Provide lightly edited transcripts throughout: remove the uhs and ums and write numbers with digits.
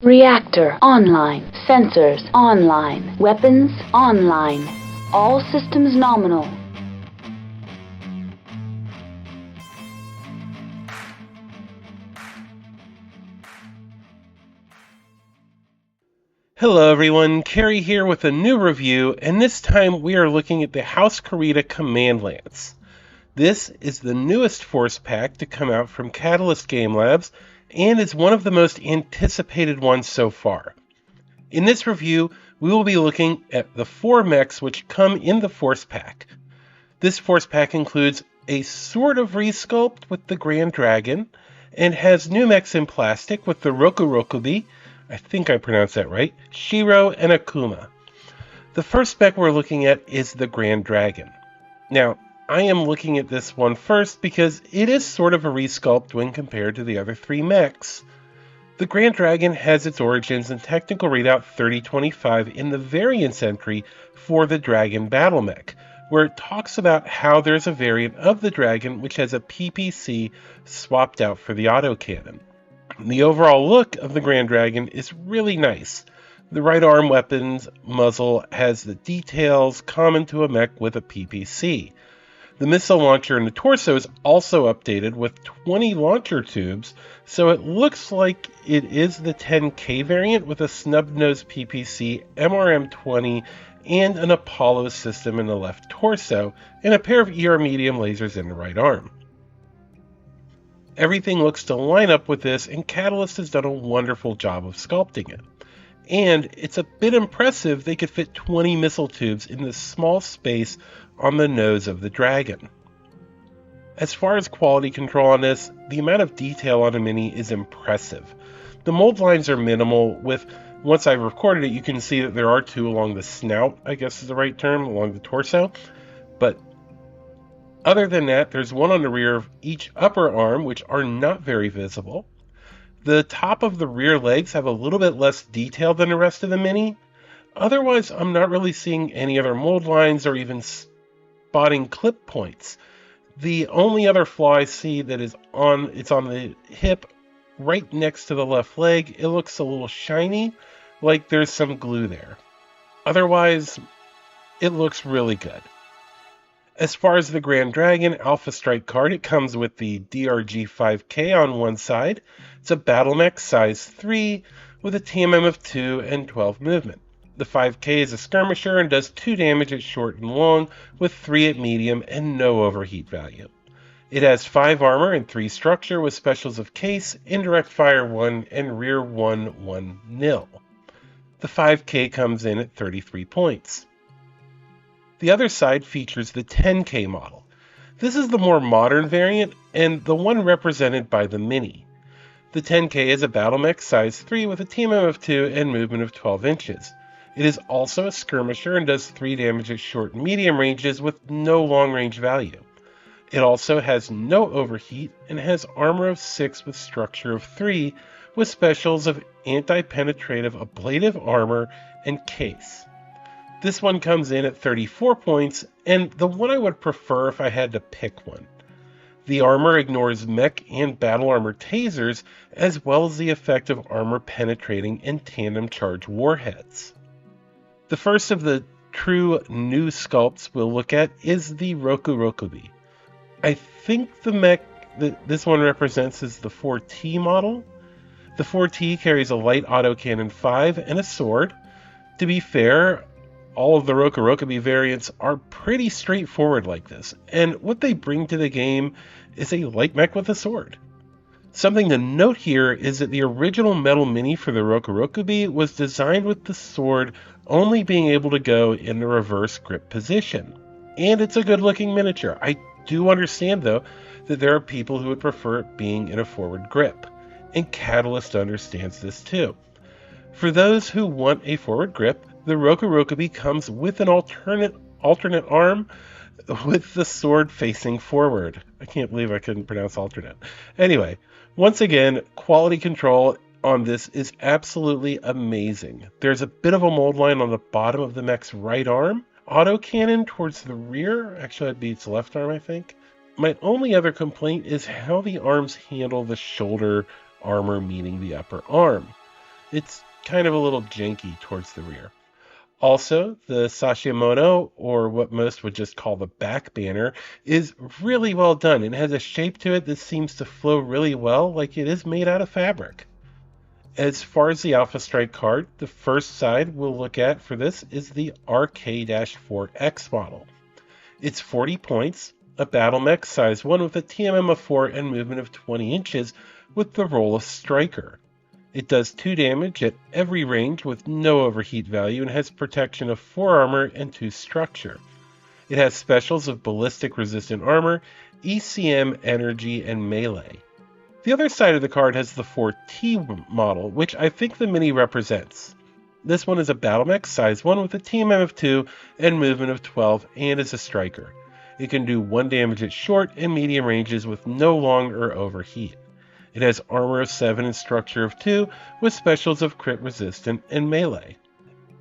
Reactor online. Sensors online. Weapons online. All systems nominal. Hello everyone, Carrie here with a new review, and this time we are looking at the House Kurita Command Lance. This is the newest Force Pack to come out from Catalyst Game Labs, and is one of the most anticipated ones so far. In this review, we will be looking at the 4 mechs which come in the Force Pack. This Force Pack includes a sort of resculpt with the Grand Dragon, and has new mechs in plastic with the Rokurokubi, I think I pronounced that right, Shiro and Akuma. The first mech we're looking at is the Grand Dragon. Now, I am looking at this one first because it is sort of a resculpt when compared to the other 3 mechs. The Grand Dragon has its origins in Technical Readout 3025 in the variants entry for the Dragon Battle Mech, where it talks about how there's a variant of the Dragon which has a PPC swapped out for the autocannon. The overall look of the Grand Dragon is really nice. The right arm weapon's muzzle has the details common to a mech with a PPC. The missile launcher in the torso is also updated with 20 launcher tubes, so it looks like it is the 10K variant with a snub-nosed PPC, MRM-20, and an Apollo system in the left torso, and a pair of ER medium lasers in the right arm. Everything looks to line up with this, and Catalyst has done a wonderful job of sculpting it. And it's a bit impressive they could fit 20 missile tubes in this small space on the nose of the Dragon. As far as quality control on this, the amount of detail on a Mini is impressive. The mold lines are minimal, with, once I've recorded it, you can see that there are 2 along the snout, I guess is the right term, along the torso. But other than that, there's 1 on the rear of each upper arm, which are not very visible. The top of the rear legs have a little bit less detail than the rest of the Mini. Otherwise, I'm not really seeing any other mold lines or even spotting clip points. The only other flaw I see that is on the hip right next to the left leg. It looks a little shiny, like there's some glue there. Otherwise, it looks really good. As far as the Grand Dragon Alpha Strike card, it comes with the DRG 5K on one side. It's a Battle Mech size 3 with a TMM of 2 and 12 movement. The 5K is a skirmisher and does 2 damage at short and long, with 3 at medium and no overheat value. It has 5 armor and 3 structure with specials of Case, Indirect Fire 1, and Rear 1 nil. The 5K comes in at 33 points. The other side features the 10K model. This is the more modern variant and the one represented by the Mini. The 10K is a Battle Mech size 3 with a TMM of 2 and movement of 12 inches. It is also a skirmisher and does 3 damage at short and medium ranges with no long range value. It also has no overheat and has armor of 6 with structure of 3 with specials of anti-penetrative ablative armor and Case. This one comes in at 34 points, and the one I would prefer if I had to pick one. The armor ignores mech and battle armor tasers, as well as the effect of armor penetrating and tandem charge warheads. The first of the true new sculpts we'll look at is the Rokurokubi. I think the mech that this one represents is the 4T model. The 4T carries a light autocannon 5 and a sword. To be fair, all of the Rokurokubi variants are pretty straightforward like this, and what they bring to the game is a light mech with a sword. Something to note here is that the original metal Mini for the Rokurokubi was designed with the sword only being able to go in the reverse grip position. And it's a good looking miniature. I do understand though that there are people who would prefer it being in a forward grip, and Catalyst understands this too. For those who want a forward grip, the Rokurokubi comes with an alternate arm with the sword facing forward. I can't believe I couldn't pronounce alternate. Anyway, once again, quality control on this is absolutely amazing. There's a bit of a mold line on the bottom of the mech's right arm. Autocannon towards the rear. Actually, that'd be its left arm, I think. My only other complaint is how the arms handle the shoulder armor, meaning the upper arm. It's kind of a little janky towards the rear. Also, the Sashimono, or what most would just call the back banner, is really well done. It has a shape to it that seems to flow really well, like it is made out of fabric. As far as the Alpha Strike card, the first side we'll look at for this is the RK-4X model. It's 40 points, a battle mech size 1 with a TMM of 4 and movement of 20 inches with the role of Striker. It does 2 damage at every range with no overheat value and has protection of 4 armor and 2 structure. It has specials of ballistic resistant armor, ECM, energy, and melee. The other side of the card has the 4T model, which I think the mini represents. This one is a battle mech size 1 with a TMM of 2 and movement of 12 and is a striker. It can do 1 damage at short and medium ranges with no long or overheat. It has armor of 7 and structure of 2 with specials of crit resistant and melee.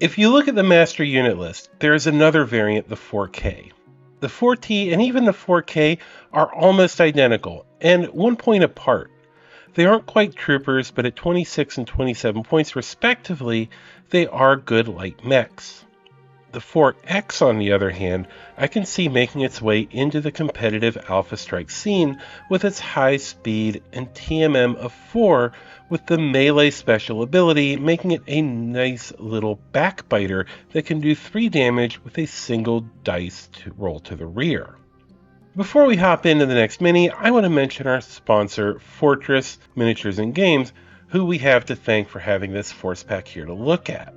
If you look at the master unit list, there is another variant, the 4K. The 4T and even the 4K are almost identical and 1 point apart. They aren't quite troopers, but at 26 and 27 points respectively, they are good light mechs. The 4X, on the other hand, I can see making its way into the competitive Alpha Strike scene with its high speed and TMM of 4 with the melee special ability, making it a nice little backbiter that can do 3 damage with a single dice to roll to the rear. Before we hop into the next mini, I want to mention our sponsor, Fortress Miniatures and Games, who we have to thank for having this force pack here to look at.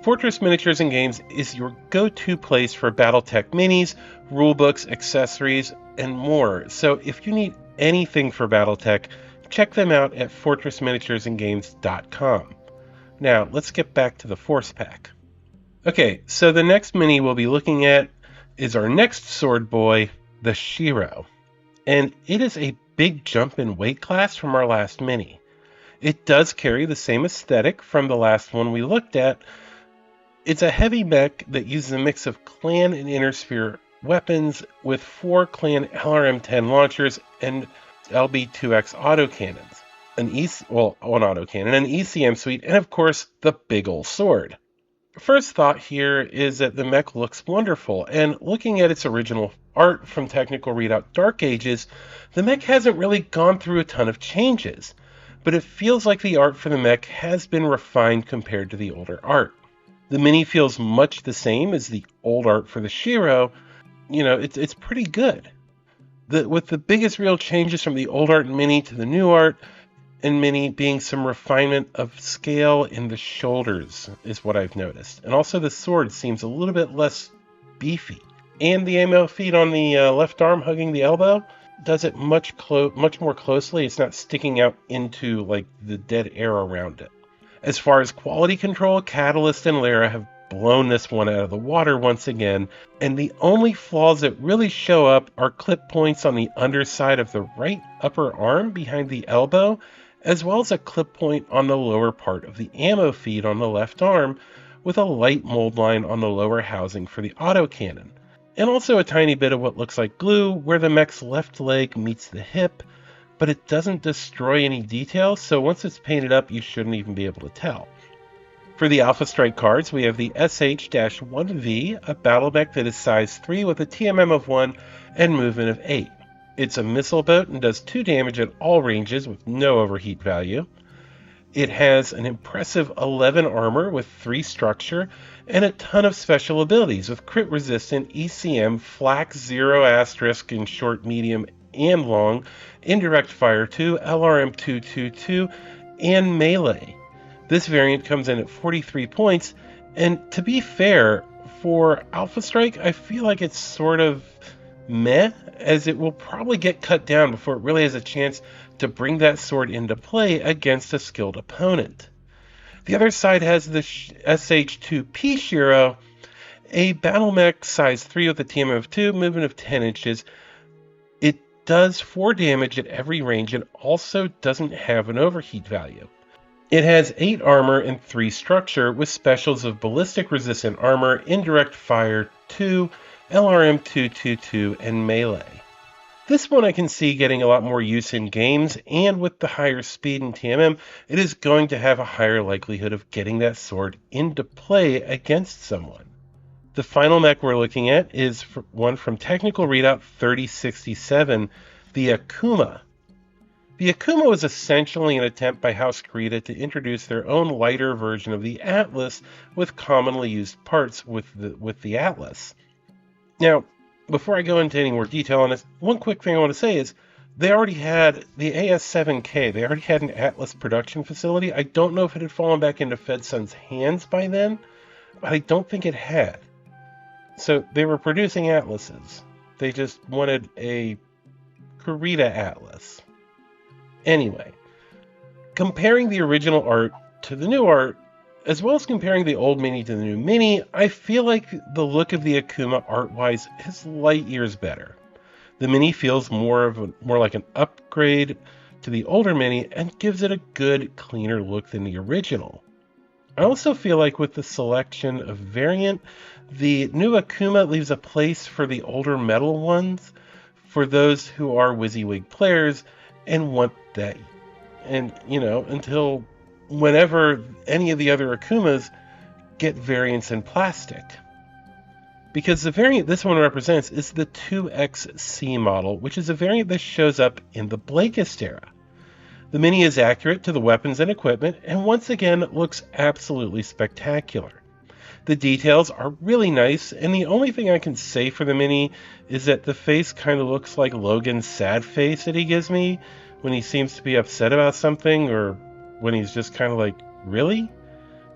Fortress Miniatures and Games is your go-to place for BattleTech minis, rulebooks, accessories, and more. So if you need anything for BattleTech, check them out at fortressminiaturesandgames.com. Now, let's get back to the force pack. Okay, so the next mini we'll be looking at is our next sword boy, the Shiro. And it is a big jump in weight class from our last mini. It does carry the same aesthetic from the last one we looked at. It's a heavy mech that uses a mix of clan and inner sphere weapons with 4 clan LRM-10 launchers and LB-2X autocannons, one autocannon, an ECM suite, and of course the big ol' sword. First thought here is that the mech looks wonderful, and looking at its original art from Technical Readout Dark Ages, the mech hasn't really gone through a ton of changes, but it feels like the art for the mech has been refined compared to the older art. The mini feels much the same as the old art for the Shiro. It's pretty good. With the biggest real changes from the old art mini to the new art and mini being some refinement of scale in the shoulders is what I've noticed. And also the sword seems a little bit less beefy. And the ammo feed on the left arm hugging the elbow does it much more closely. It's not sticking out into like the dead air around it. As far as quality control, Catalyst and Lara have blown this one out of the water once again, and the only flaws that really show up are clip points on the underside of the right upper arm behind the elbow, as well as a clip point on the lower part of the ammo feed on the left arm, with a light mold line on the lower housing for the autocannon, and also a tiny bit of what looks like glue where the mech's left leg meets the hip, but it doesn't destroy any details, so once it's painted up, you shouldn't even be able to tell. For the Alpha Strike cards, we have the SH-1V, a battle mech that is size 3 with a TMM of 1 and movement of 8. It's a missile boat and does 2 damage at all ranges with no overheat value. It has an impressive 11 armor with 3 structure and a ton of special abilities with crit resistant, ECM, flak 0 asterisk in short, medium, and long, indirect fire 2, LRM 222, and melee. This variant comes in at 43 points, and to be fair, for Alpha Strike, I feel like it's sort of meh, as it will probably get cut down before it really has a chance to bring that sword into play against a skilled opponent. The other side has the SH-2P Shiro, a battle mech size 3 with a TMM of 2, movement of 10 inches. It does 4 damage at every range and also doesn't have an overheat value. It has 8 armor and 3 structure with specials of ballistic resistant armor, indirect fire 2, LRM 222, and melee. This one I can see getting a lot more use in games, and with the higher speed in TMM, it is going to have a higher likelihood of getting that sword into play against someone. The final mech we're looking at is one from Technical Readout 3067, the Akuma. The Akuma was essentially an attempt by House Kurita to introduce their own lighter version of the Atlas with commonly used parts with the Atlas. Now, before I go into any more detail on this, one quick thing I want to say is they already had the AS7K. They already had an Atlas production facility. I don't know if it had fallen back into FedSun's hands by then, but I don't think it had. So they were producing Atlases. They just wanted a Kurita Atlas. Anyway, comparing the original art to the new art, as well as comparing the old mini to the new mini, I feel like the look of the Akuma art-wise is light years better. The mini feels more like an upgrade to the older mini and gives it a good, cleaner look than the original. I also feel like with the selection of variant, the new Akuma leaves a place for the older metal ones for those who are WYSIWYG players and want that, and until whenever any of the other Akumas get variants in plastic. Because the variant this one represents is the 2XC model, which is a variant that shows up in the Blakist era. The mini is accurate to the weapons and equipment, and once again looks absolutely spectacular. The details are really nice, and the only thing I can say for the mini is that the face kind of looks like Logan's sad face that he gives me when he seems to be upset about something, or when he's just kind of like, really?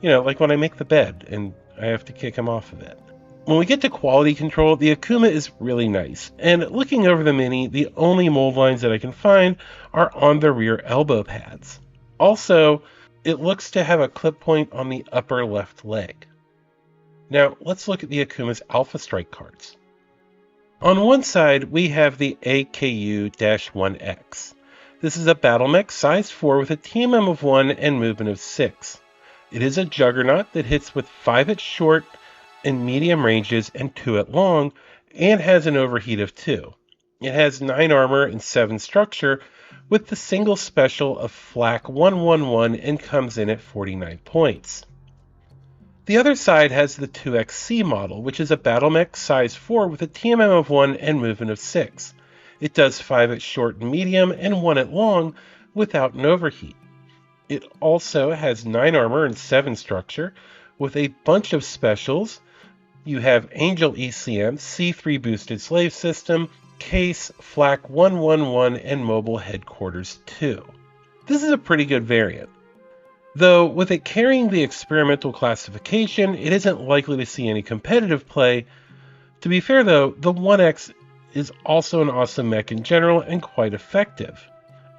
Like when I make the bed and I have to kick him off of it. When we get to quality control, the Akuma is really nice, and looking over the mini, the only mold lines that I can find are on the rear elbow pads. Also, it looks to have a clip point on the upper left leg. Now, let's look at the Akuma's Alpha Strike cards. On one side, we have the AKU-1X. This is a battle mech size 4 with a TMM of 1 and movement of 6. It is a juggernaut that hits with 5 at short and medium ranges and 2 at long, and has an overheat of 2. It has 9 armor and 7 structure, with the single special of Flak 111 and comes in at 49 points. The other side has the 2XC model, which is a battle mech size 4 with a TMM of 1 and movement of 6. It does 5 at short and medium and 1 at long without an overheat. It also has 9 armor and 7 structure with a bunch of specials. You have Angel ECM, C3 boosted slave system, case, Flak 111, and mobile headquarters 2. This is a pretty good variant. Though, with it carrying the experimental classification, it isn't likely to see any competitive play. To be fair though, the 1X is also an awesome mech in general and quite effective.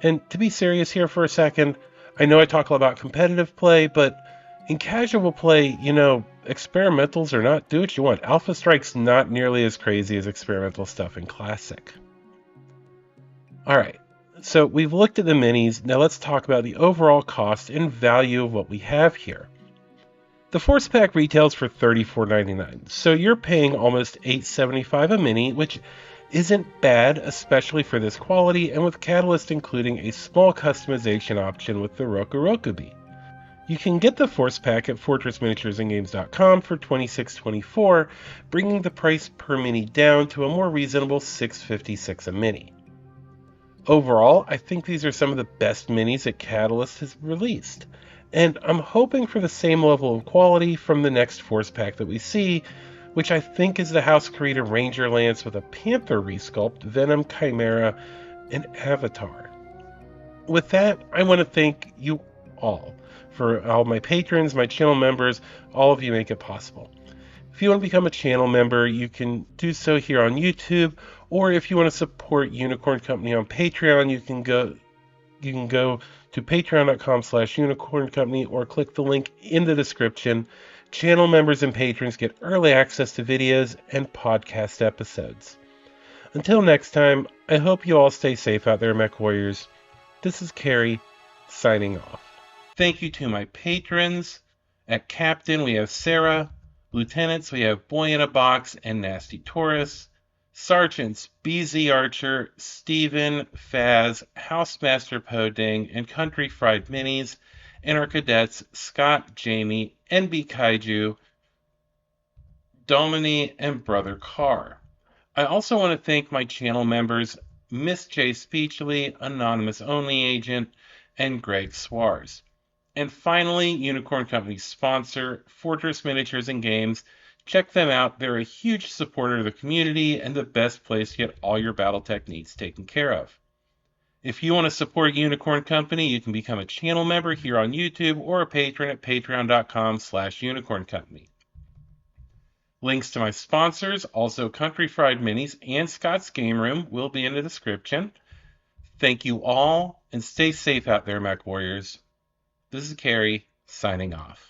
And to be serious here for a second, I know I talk a lot about competitive play, but in casual play, experimentals are not do what you want. Alpha Strike's not nearly as crazy as experimental stuff in Classic. Alright. So we've looked at the minis, now let's talk about the overall cost and value of what we have here. The Force Pack retails for $34.99, so you're paying almost $8.75 a mini, which isn't bad, especially for this quality, and with Catalyst including a small customization option with the Rokurokubi. You can get the Force Pack at FortressMiniaturesandGames.com for $26.24, bringing the price per mini down to a more reasonable $6.56 a mini. Overall, I think these are some of the best minis that Catalyst has released, and I'm hoping for the same level of quality from the next Force Pack that we see, which I think is the House Kurita Ranger Lance with a Panther resculpt, Venom, Chimera, and Avatar. With that, I want to thank you all for all my patrons, my channel members, all of you make it possible. If you want to become a channel member, you can do so here on YouTube, or if you want to support Unicorn Company on Patreon, you can go to patreon.com/unicorncompany or click the link in the description. Channel members and patrons get early access to videos and podcast episodes. Until next time, I hope you all stay safe out there, Mech Warriors. This is Carrie, signing off. Thank you to my patrons. At Captain, we have Sarah. Lieutenants, we have Boy in a Box and Nasty Taurus. Sergeants BZ Archer, Steven, Faz, Housemaster Podang, and Country Fried Minis, and our cadets Scott, Jamie, NB Kaiju, Domini, and Brother Carr. I also want to thank my channel members Miss J. Speechley, Anonymous Only Agent, and Greg Swars. And finally, Unicorn Company's sponsor, Fortress Miniatures and Games. Check them out. They're a huge supporter of the community and the best place to get all your BattleTech needs taken care of. If you want to support Unicorn Company, you can become a channel member here on YouTube or a patron at patreon.com/Unicorn Company. Links to my sponsors, also Country Fried Minis and Scott's Game Room, will be in the description. Thank you all, and stay safe out there, Mech Warriors. This is Carrie, signing off.